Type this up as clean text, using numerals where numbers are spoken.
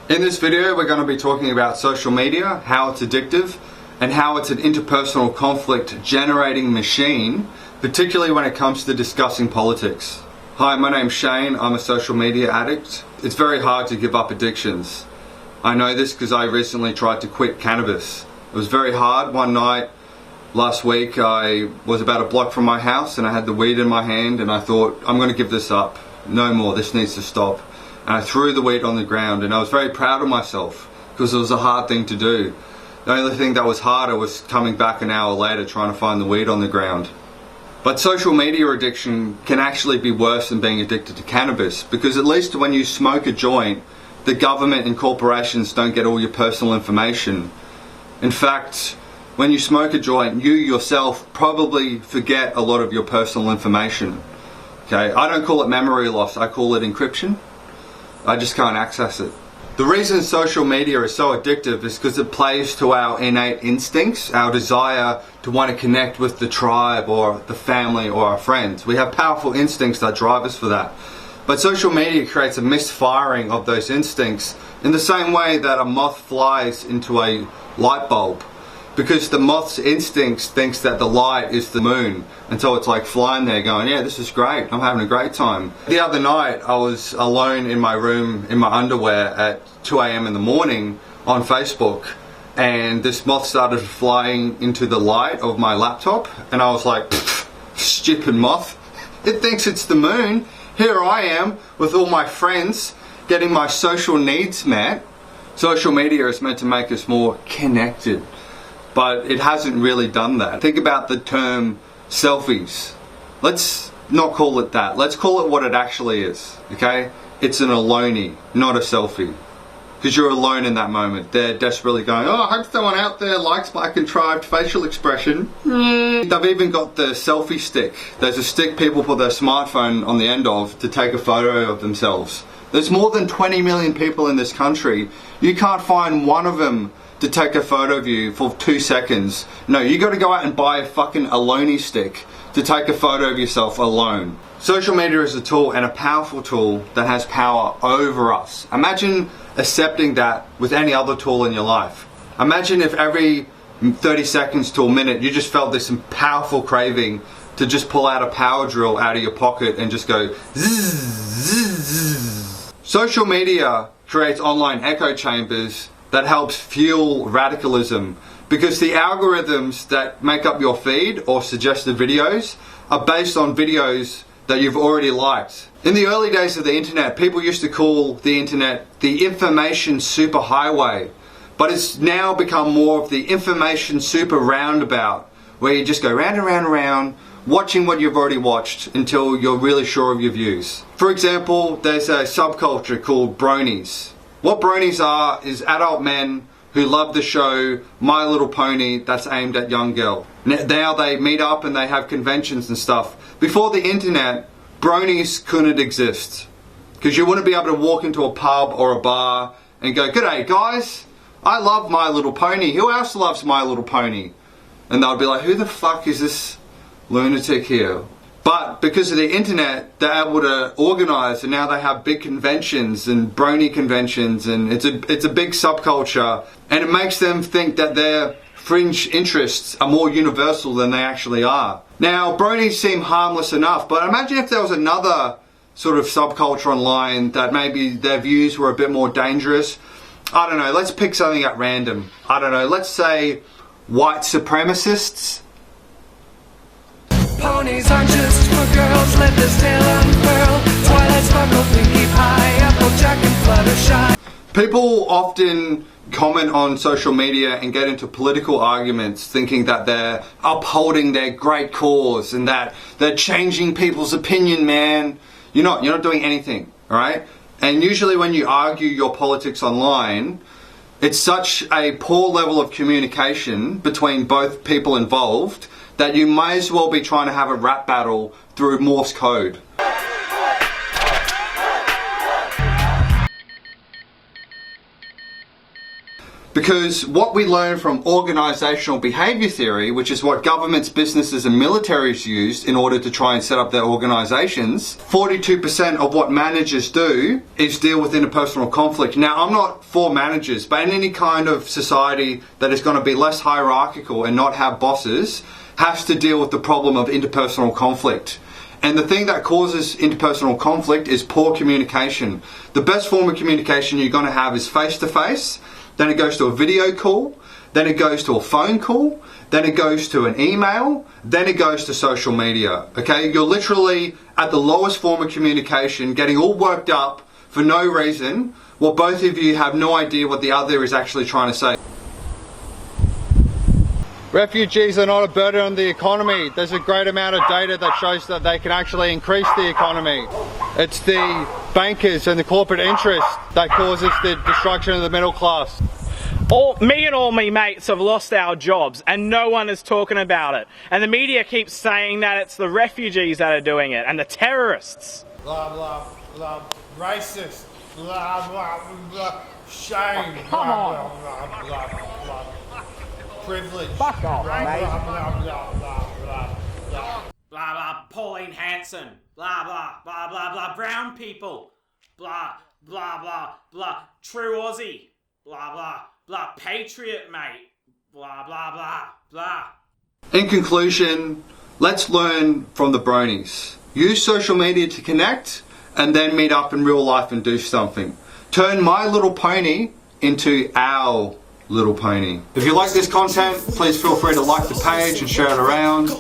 In this video we're going to be talking about social media, how it's addictive, and how it's an interpersonal conflict generating machine, particularly when it comes to discussing politics. Hi, my name's Shane, I'm a social media addict. It's very hard to give up addictions. I know this because I recently tried to quit cannabis. It was very hard. One night last week I was about a block from my house and I had the weed in my hand and I thought, I'm going to give this up. No more, this needs to stop. And I threw the weed on the ground and I was very proud of myself because it was a hard thing to do. The only thing that was harder was coming back an hour later trying to find the weed on the ground. But social media addiction can actually be worse than being addicted to cannabis, because at least when you smoke a joint, the government and corporations don't get all your personal information. In fact, when you smoke a joint, you yourself probably forget a lot of your personal information. Okay, I don't call it memory loss, I call it encryption. I just can't access it. The reason social media is so addictive is because it plays to our innate instincts, our desire to want to connect with the tribe or the family or our friends. We have powerful instincts that drive us for that. But social media creates a misfiring of those instincts in the same way that a moth flies into a light bulb. Because the moth's instincts thinks that the light is the moon, and so it's like flying there going, yeah, this is great, I'm having a great time. The other night I was alone in my room in my underwear at 2 AM in the morning on Facebook, and this moth started flying into the light of my laptop, and I was like, stupid moth, it thinks it's the moon. Here I am with all my friends getting my social needs met. Social media is meant to make us more connected, but it hasn't really done that. Think about the term selfies. Let's not call it that. Let's call it what it actually is, okay? It's an aloney, not a selfie. Because you're alone in that moment. They're desperately going, oh, I hope someone out there likes my contrived facial expression. They've even got the selfie stick. There's a stick people put their smartphone on the end of to take a photo of themselves. There's more than 20 million people in this country. You can't find one of them to take a photo of you for 2 seconds. No, you got to go out and buy a fucking aloney stick to take a photo of yourself alone. Social media is a tool, and a powerful tool that has power over us. Imagine accepting that with any other tool in your life. Imagine if every 30 seconds to a minute you just felt this powerful craving to just pull out a power drill out of your pocket and just go zzz, zzz, zzz. Social media creates online echo chambers that helps fuel radicalism, because the algorithms that make up your feed or suggested videos are based on videos that you've already liked. In the early days of the internet, people used to call the internet the Information Superhighway, but it's now become more of the Information Super Roundabout, where you just go round and round and round, watching what you've already watched until you're really sure of your views. For example, there's a subculture called bronies. What bronies are is adult men who love the show My Little Pony that's aimed at young girls. Now they meet up and they have conventions and stuff. Before the internet, bronies couldn't exist, because you wouldn't be able to walk into a pub or a bar and go, g'day guys, I love My Little Pony, who else loves My Little Pony? And they'll be like, who the fuck is this lunatic here? But because of the internet, they're able to organise, and now they have big conventions and brony conventions, and it's a big subculture, and it makes them think that their fringe interests are more universal than they actually are. Now, bronies seem harmless enough, but imagine if there was another sort of subculture online that maybe their views were a bit more dangerous. I don't know, let's pick something at random. I don't know, let's say white supremacists. Ponies aren't just for girls, let this tale unfurl. Twilight sparkle, pinky pie, applejack and fluttershy. People often comment on social media and get into political arguments thinking that they're upholding their great cause and that they're changing people's opinion, man. You're not doing anything, alright? And usually when you argue your politics online, it's such a poor level of communication between both people involved that you may as well be trying to have a rap battle through Morse code. Because what we learn from organisational behaviour theory, which is what governments, businesses and militaries use in order to try and set up their organisations, 42% of what managers do is deal with interpersonal conflict. Now, I'm not for managers, but in any kind of society that is going to be less hierarchical and not have bosses, has to deal with the problem of interpersonal conflict. And the thing that causes interpersonal conflict is poor communication. The best form of communication you're going to have is face-to-face. Then it goes to a video call, then it goes to a phone call, then it goes to an email, then it goes to social media. Okay, you're literally at the lowest form of communication, getting all worked up for no reason, while both of you have no idea what the other is actually trying to say. Refugees are not a burden on the economy. There's a great amount of data that shows that they can actually increase the economy. It's the bankers and the corporate interest that causes the destruction of the middle class. Me and all my mates have lost our jobs and no one is talking about it. And the media keeps saying that it's the refugees that are doing it and the terrorists. Blah, blah, blah. Racist. Blah, blah, blah. Shame. Come on. Blah, blah, blah, blah. Privilege. Fuck off, blah, mate. blah, blah, blah, blah, blah, blah. Blah blah, Pauline Hanson. Blah blah, blah blah blah, brown people. Blah blah blah blah, true Aussie. Blah blah blah, patriot mate. Blah blah blah blah. In conclusion, let's learn from the bronies. Use social media to connect and then meet up in real life and do something. Turn My Little Pony into our little pony. If you like this content, please feel free to like the page and share it around.